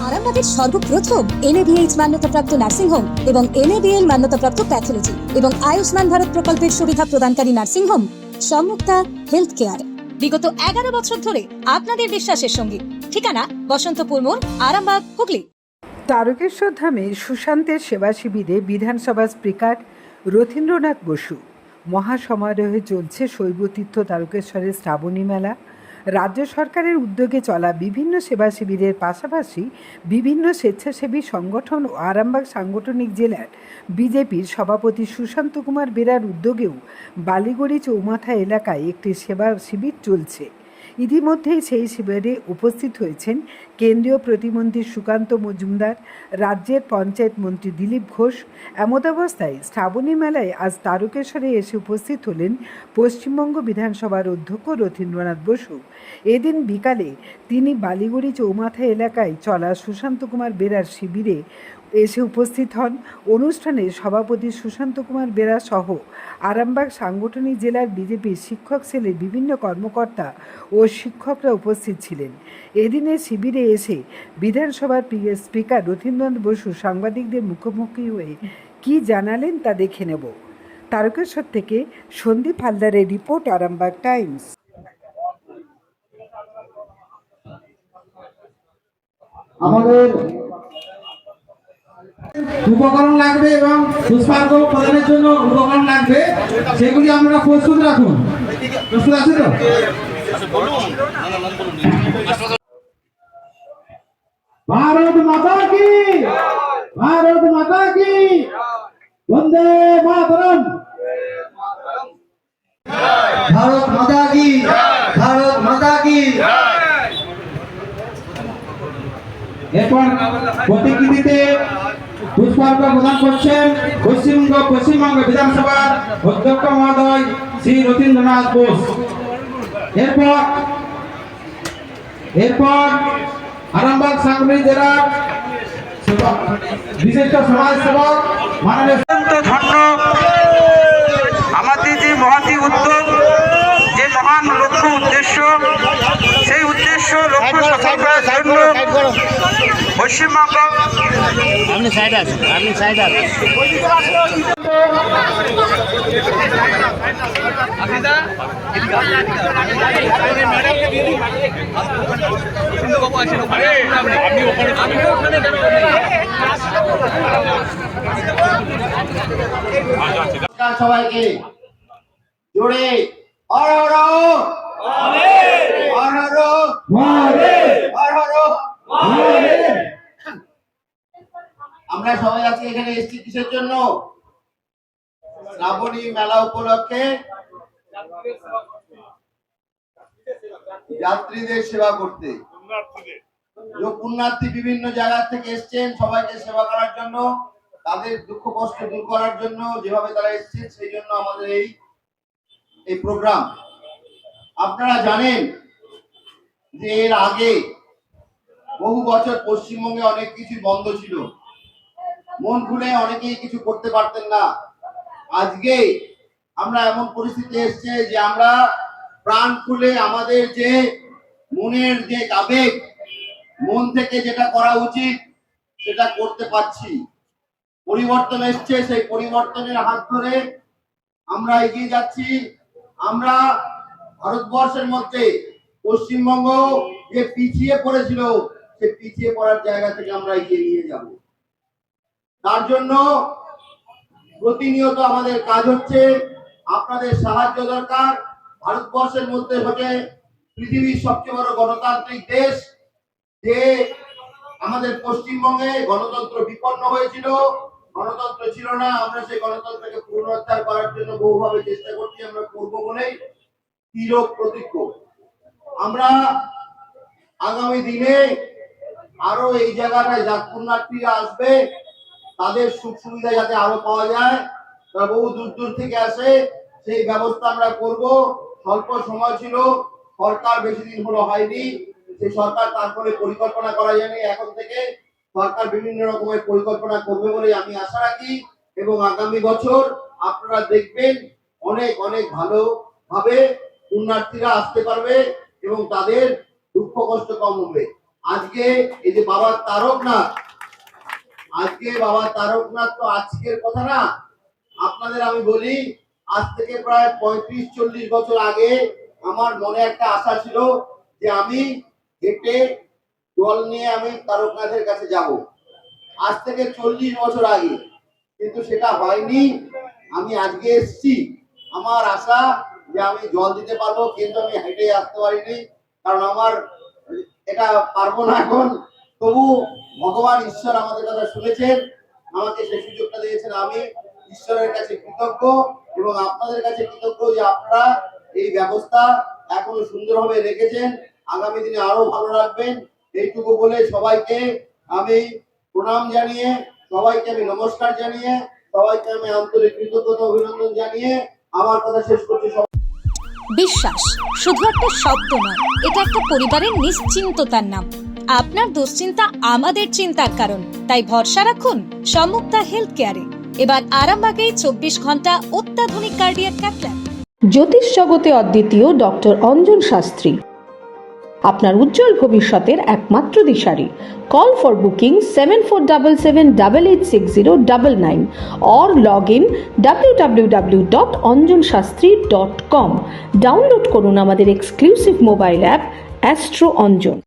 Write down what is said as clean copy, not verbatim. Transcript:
আরামবাগের সর্বপ্রথম NABH মান্যতাপ্রাপ্ত nursing home এবং NABL মান্যতাপ্রাপ্ত প্যাথোলজি এবং আয়ুষ্মান ভারত প্রকল্পের সুবিধা প্রদানকারী নার্সিং হোম সম্মুক্তা হেলথ কেয়ার বিগত 11 বছর ধরে আপনাদের বিশ্বাসের সঙ্গী। ঠিকানা বসন্তপুর মোড়, আরামবাগ, হুগলি। তারকেশ্বর ধামে সুশান্তের সেবা শিবিরে বিধানসভা স্পিকার রথীন্দ্রনাথ বসু। মহাসমারোহে চলছে শৈবতীর্থ তারকেশ্বরের শ্রাবণী মেলা। রাজ্য সরকারের উদ্যোগে চলা বিভিন্ন সেবা শিবিরের পাশাপাশি বিভিন্ন স্বেচ্ছাসেবী সংগঠন ও আরামবাগ সাংগঠনিক জেলার বিজেপির সভাপতি সুশান্ত কুমার বেরার উদ্যোগেও বালিগড়ি চৌমাথা এলাকায় একটি সেবা শিবির চলছে। ইতিমধ্যেই সেই শিবিরে উপস্থিত হয়েছেন কেন্দ্রীয় প্রতিমন্ত্রী সুকান্ত মজুমদার, রাজ্যের পঞ্চায়েত মন্ত্রী দিলীপ ঘোষ। এমতাবস্থায় শ্রাবণী মেলায় আজ তারকেশ্বরে এসে উপস্থিত হলেন পশ্চিমবঙ্গ বিধানসভার অধ্যক্ষ রথীন্দ্রনাথ বসু। এদিন বিকালে তিনি বালিগড়ি চৌমাথা এলাকায় চলা সুশান্ত কুমার বেরার শিবিরে এসে উপস্থিত হন। অনুষ্ঠানে সভাপতি সুশান্ত কুমার বেরা সহ আরামবাগ সাংগঠনিক জেলার বিজেপির শিক্ষক সেলের বিভিন্ন কর্মকর্তা ও শিক্ষকরা উপস্থিত ছিলেন। এদিনের শিবিরে এসে বিধানসভার স্পিকার রথীন্দ্রনাথ বসু সাংবাদিকদের মুখোমুখি হয়ে কী জানালেন তা দেখে নেব। তারকেশ্বর থেকে সন্দীপ হালদারের রিপোর্ট, আরামবাগ টাইমস। আমাদের উপকরণ লাগবে এবং পুষ্পার্ঘ প্রদানের জন্য উপকরণ লাগবে, সেগুলি আমরা প্রস্তুত রাখুন। প্রস্তুত আছে তো? ভারত মাতা কি, ভারত মাতা কি, বন্দে মাতরম, ভারত মাতা কি, ভারত মাতা কি। এরপর প্রতিকৃতিতে পুষ্পার্ঘ প্রদান করছেন পশ্চিমবঙ্গ বিধানসভার অধ্যক্ষ মহোদয় শ্রী রথীন্দ্রনাথ বোস। এরপর আরামবাগ সাংগঠনিক জেলার বিশিষ্ট সমাজসেবক মাননীয় ধন্য আমাদের যে মহাতি উদ্যোগ, যে মহান লক্ষ্য উদ্দেশ্য, সেই উদ্দেশ্য লক্ষ্য সফল করার জন্য পশ্চিমবঙ্গ সবাইকে জোরে আমরা সবাই আজকে এখানে এসেছি কিসের জন্য? শ্রাবণী মেলা উপলক্ষে যাত্রীদের সেবা করতে। পুণ্যার্থী বিভিন্ন জায়গা থেকে এসছেন সবাইকে সেবা করার জন্য, তাদের দুঃখ কষ্ট দূর করার জন্য যেভাবে তারা এসছেন, সেই জন্য আমাদের এই প্রোগ্রাম। আপনারা জানেন যে এর আগে বহু বছর পশ্চিমবঙ্গে অনেক কিছু বন্ধ ছিল, মন খুলে অনেকেই কিছু করতে পারতেন না। আজকে আমরা এমন পরিস্থিতি এসছে যে আমরা প্রাণ খুলে আমাদের যে মনের যে আবেগ, মন থেকে যেটা করা উচিত সেটা করতে পারছি। পরিবর্তন এসছে, সেই পরিবর্তনের হাত ধরে আমরা এগিয়ে যাচ্ছি। আমরা ভারতবর্ষের মধ্যে পশ্চিমবঙ্গ যে পিছিয়ে পড়েছিল, সে পিছিয়ে পড়ার জায়গা থেকে আমরা এগিয়ে নিয়ে যাব। তার জন্য প্রতিনিয়ত আমাদের কাজ হচ্ছে, আপনাদের সাহায্য দরকার। ভারতবর্ষের মধ্যে হচ্ছে পৃথিবীর সবচেয়ে বড় গণতান্ত্রিক দেশ, যে আমাদের পশ্চিমবঙ্গে গণতন্ত্র বিপন্ন হয়েছিল, গণতন্ত্র ছিল না। আমরা সেই গণতন্ত্রকে পুনরুদ্ধার করার জন্য বহুভাবে চেষ্টা করছি, আমরা করবো বলেই দৃঢ় প্রতিজ্ঞ। আমরা আগামী দিনে আরো এই জায়গাটায় পুণ্যার্থীরা আসবে, তাদের সুখ সুবিধা যাতে আরো পাওয়া যায়, তারা বহু দূর দূর থেকে আসে, সেই ব্যবস্থা আমরা করব। স্বল্প সময় ছিল, সরকার বেশি দিন হলো হয়নি, সেই সরকার তারপরে পরিকল্পনা করা যায়নি। এখন থেকে সরকার বিভিন্ন রকমের পরিকল্পনা করবে বলে আমি আশা রাখি, এবং আগামী বছর আপনারা দেখবেন অনেক অনেক ভালোভাবে পুণ্যার্থীরা আসতে পারবে এবং তাদের দুঃখ কষ্ট কম হবে। আজকে এই যে বাবা তারকনাথ, আজকে বাবা তারকনাথ তো আজকের কথা না। আপনাদের আমি বলি, আজ থেকে প্রায় 35-40 বছর আগে আমার মনে একটা আশা ছিল যে আমি হেঁটে জল নিয়ে আমি তারকনাথের কাছে যাব, আজ থেকে 40 বছর আগে। কিন্তু সেটা হয়নি। আমি আজকে এসেছি, আমার আশা যে আমি জল দিতে পারবো, কিন্তু আমি হেঁটে আসতে পারিনি, কারণ আমার এটা পারবো না এখন। তবু ভগবান ঈশ্বর আমাদের কথা শুনেছেন, আমাকে সেই সুযোগটা দিয়েছেন। আমি ঈশ্বরের কাছে কৃতজ্ঞ এবং আপনাদের কাছে কৃতজ্ঞ যে আপনারা এই ব্যবস্থা এখনো সুন্দরভাবে রেখেছেন, আগামী দিনে আরো ভালো রাখবেন। এইটুকু বলে সবাইকে আমি প্রণাম জানিয়ে, সবাইকে আমি নমস্কার জানিয়ে, সবাইকে আমি আন্তরিক কৃতজ্ঞতা অভিনন্দন জানিয়ে আমার কথা শেষ করছি। বিশ্বাস শুধু একটা শব্দ নয়, এটা একটা পরিবারের নিশ্চিন্ততার নাম। আপনার দুশ্চিন্তা আমাদের চিন্তার কারণ, তাই ভরসা রাখুন সম্মুক্তা হেলথ কেয়ারে। এবার আরামবাগে 24 ঘন্টা অত্যাধুনিক কার্ডিয়াক ক্যাথল্যাব। জ্যোতিষ জগতে অদ্বিতীয় ডক্টর অঞ্জন শাস্ত্রী, আপনার উজ্জ্বল ভবিষ্যতের একমাত্র দিশারি। Call for booking 7477886099 or log in www.anjanshastri.com। Download করুন আমাদের exclusive mobile app astro Anjan.